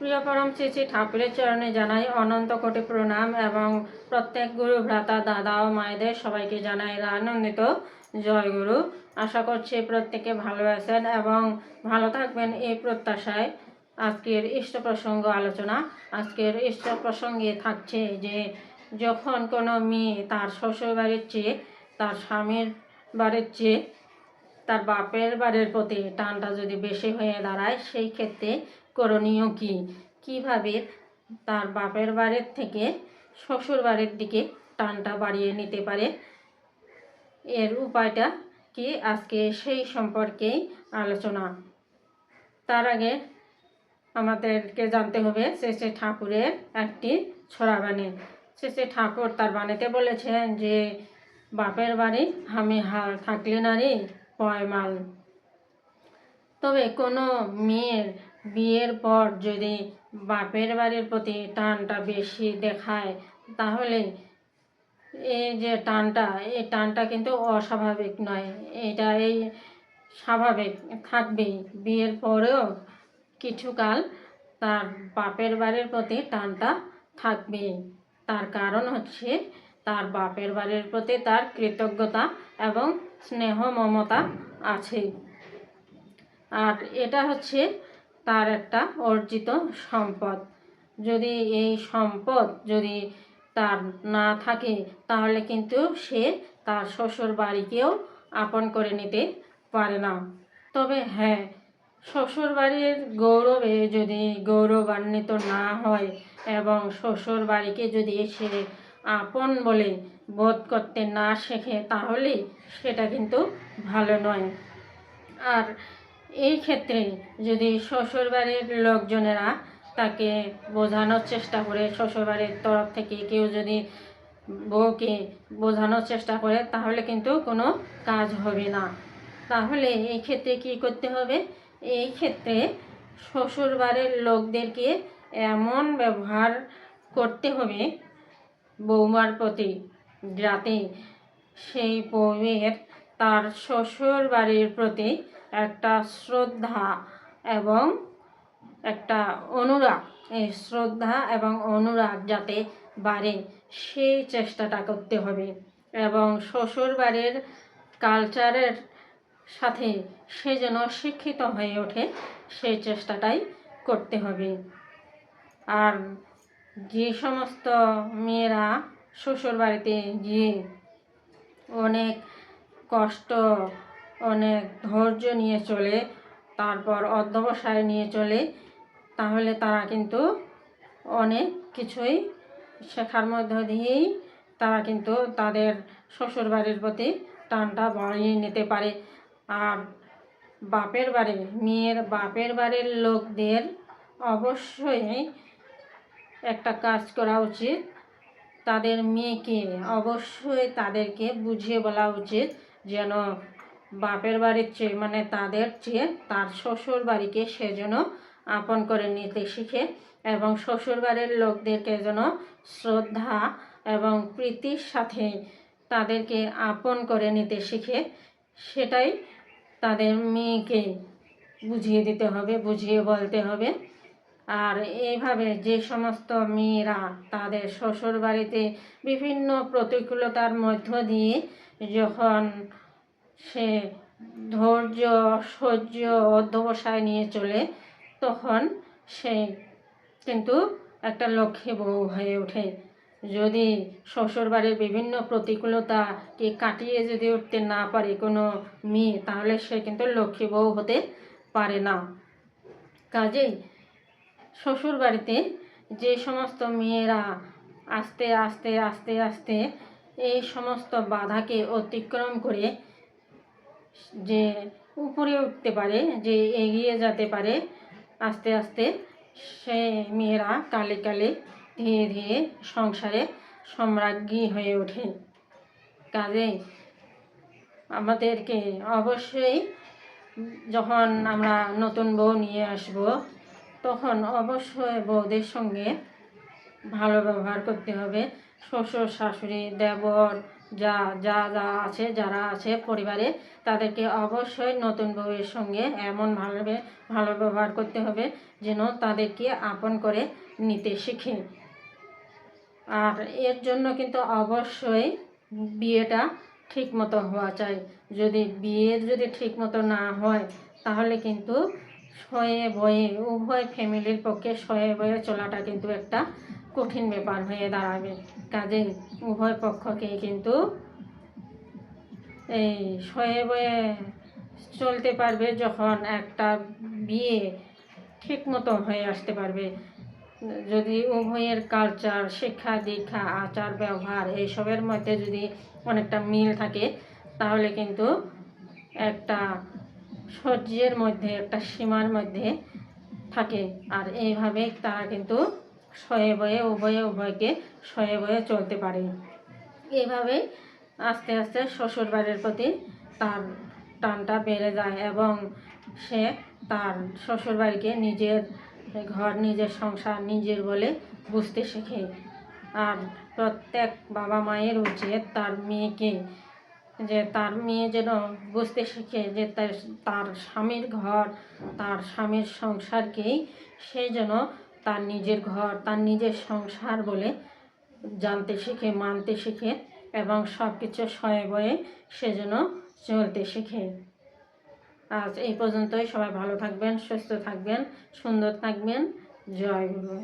প্রিয় পরম শ্রী শ্রী ঠাকুরের চরণে জানাই অনন্ত কোটি প্রণাম এবং প্রত্যেক গুরু ভ্রাতা দাদা ও মায়েদের সবাইকে জানাই আনন্দিত জয় গুরু। আশা করছি প্রত্যেকে ভালো আছেন এবং ভালো থাকবেন এই প্রত্যাশায় আজকের ইষ্ট প্রসঙ্গ আলোচনা। আজকের ইষ্ট প্রসঙ্গে থাকছে যে যখন কোনো মেয়ে তার শ্বশুর বাড়ির চেয়ে, তার স্বামীর বাড়ির চেয়ে তার বাপের বাড়ির প্রতি টানটা যদি বেশি হয়ে দাঁড়ায়, সেই ক্ষেত্রে করণীয় কী, কীভাবে তার বাপের বাড়ির থেকে শ্বশুর বাড়ির দিকে টানটা বাড়িয়ে নিতে পারে, এর উপায়টা কি, আজকে সেই সম্পর্কেই আলোচনা। তার আগে আমাদেরকে জানতে হবে শ্রী শ্রী ঠাকুরের একটি ছড়া বাণী। শ্রী শ্রী ঠাকুর তার বাণীতে বলেছেন যে বাপের বাড়ি আমি হাল থাকলে নারী পয়মাল। তবে কোনো মেয়ের বিয়ের পর যদি বাপের বাড়ির প্রতি টানটা বেশি দেখায়, তাহলে এই যে টানটা, এই টানটা কিন্তু অস্বাভাবিক নয়, এই স্বাভাবিক থাকবেই। বিয়ের পরেও কিছুকাল তার বাপের বাড়ির প্রতি টানটা থাকবেই। তার কারণ হচ্ছে তার বাপের বাড়ির প্রতি তার কৃতজ্ঞতা এবং স্নেহ মমতা আছে, আর এটা হচ্ছে তার একটা অর্জিত সম্পদ। যদি এই সম্পদ যদি তার না থাকে, তাহলে কিন্তু সে তার শ্বশুর বাড়িকেও আপন করে নিতে পারে না। তবে হ্যাঁ, শ্বশুর বাড়ির গৌরবে যদি গৌরবান্বিত না হয় এবং শ্বশুর বাড়িকে যদি সে আপন বলে বোধ করতে না শেখে, তাহলে সেটা কিন্তু ভালো নয়। আর এই ক্ষেত্রে যদি শ্বশুরবাড়ির লোকজনেরা তাকে বোঝানোর চেষ্টা করে, শ্বশুরবাড়ির তরফ থেকে কেউ যদি বউকে বোঝানোর চেষ্টা করে, তাহলে কিন্তু কোনো কাজ হবে না। তাহলে এই ক্ষেত্রে কি করতে হবে? এই ক্ষেত্রে শ্বশুরবাড়ির লোকদেরকে এমন ব্যবহার করতে হবে বৌমার প্রতি, যাতে সেই বউয়ের তার শ্বশুর বাড়ির প্রতি একটা শ্রদ্ধা এবং একটা অনুরাগ, এই শ্রদ্ধা এবং অনুরাগ যাতে বাড়ে, সেই চেষ্টাটা করতে হবে। এবং শ্বশুর বাড়ির কালচারের সাথে সে যেন শিক্ষিত হয়ে ওঠে, সেই চেষ্টাটাই করতে হবে। আর যে সমস্ত মেয়েরা শ্বশুর বাড়িতে গিয়ে অনেক কষ্ট, অনেক ধৈর্য নিয়ে চলে, তারপর অধ্যবসায় নিয়ে চলে, তাহলে তারা কিন্তু অনেক কিছুই শেখার মধ্য দিয়েই তারা কিন্তু তাদের শ্বশুর বাড়ির প্রতি টানটা বাড়িয়ে নিতে পারে। আর বাপের বাড়ি, মেয়ের বাপের বাড়ির লোকদের অবশ্যই একটা কাজ করা উচিত, তাদের মেয়েকে অবশ্যই তাদেরকে বুঝিয়ে বলা উচিত যেন বাপের বাড়ির চেয়ে, মানে তাদের চেয়ে তার শ্বশুর বাড়িকে সে যেন আপন করে নিতে শিখে এবং শ্বশুর বাড়ির লোকদেরকে যেন শ্রদ্ধা এবং প্রীতির সাথে তাদেরকে আপন করে নিতে শিখে, সেটাই তাদের মেয়েকে বুঝিয়ে দিতে হবে, বুঝিয়ে বলতে হবে। আর এইভাবে যে সমস্ত মেয়েরা তাদের শ্বশুর বাড়িতে বিভিন্ন প্রতিকূলতার মধ্য দিয়ে যখন সে ধৈর্য, সহ্য, অধ্যবসায় নিয়ে চলে, তখন সে কিন্তু একটা লক্ষ্মী বউ হয়ে ওঠে। যদি শ্বশুর বাড়ির বিভিন্ন প্রতিকূলতাকে কাটিয়ে যদি উঠতে না পারে কোনো মেয়ে, তাহলে সে কিন্তু লক্ষ্মী বউ হতে পারে না। কাজেই শ্বশুর বাড়িতে যে সমস্ত মেয়েরা আস্তে আস্তে আস্তে আস্তে এই সমস্ত বাধাকে অতিক্রম করে যে উপরে উঠতে পারে, যে এগিয়ে যেতে পারে আস্তে আস্তে, সে মেয়েরা কালে কালে ধীরে ধীরে সংসারে সম্রাজ্ঞী হয়ে ওঠে। কাজেই আমাদেরকে অবশ্যই যখন আমরা নতুন বউ নিয়ে আসব, তখন অবশ্যই বউদের সঙ্গে ভালো ব্যবহার করতে হবে। শ্বশুর শাশুড়ি, দেবর, যা যা যা আছে যারা আছে পরিবারে তাদেরকে অবশ্যই নতুন বউয়ের সঙ্গে এমন ভালো ব্যবহার করতে হবে যেন তাদেরকে আপন করে নিতে শিখে। আর এর জন্য কিন্তু অবশ্যই বিয়েটা ঠিক মতো হওয়া চাই। যদি ঠিক মতো না হয় তাহলে কিন্তু সয়ে বয়ে উভয় ফ্যামিলির পক্ষে সয়ে বয়ে চলাটা কিন্তু একটা কঠিন ব্যাপার হয়ে দাঁড়াবে। কাজেই উভয় পক্ষকেই কিন্তু এই সয়ে বয়ে চলতে পারবে যখন একটা বিয়ে ঠিক মতো হয়ে আসতে পারবে। যদি উভয়ের কালচার, শিক্ষা দীক্ষা, আচার ব্যবহার এইসবের মধ্যে যদি অনেকটা মিল থাকে তাহলে কিন্তু একটা সহ্যের মধ্যে, একটা সীমার মধ্যে থাকে। আর এইভাবে তারা কিন্তু সয়ে বয়ে উভয়কে সয়ে বয়ে চলতে পারে। এইভাবে আস্তে আস্তে শ্বশুরবাড়ির প্রতি তার টানটা বেড়ে যায় এবং সে তার শ্বশুরবাড়িকে নিজের ঘর, নিজের সংসার নিজের বলে বুঝতে শেখে। আর প্রত্যেক বাবা মায়ের উচিত তার মেয়ে যেন বুঝতে শেখে যে তার স্বামীর ঘর, তার স্বামীর সংসারকেই সে যেন তার নিজের ঘর, তার নিজের সংসার বলে জানতে শেখে, মানতে শেখে এবং সব কিছু সয়ে বয়ে সে যেন চলতে শেখে। আজ এই পর্যন্তই। সবাই ভালো থাকবেন, সুস্থ থাকবেন, সুন্দর থাকবেন। জয় গুরু।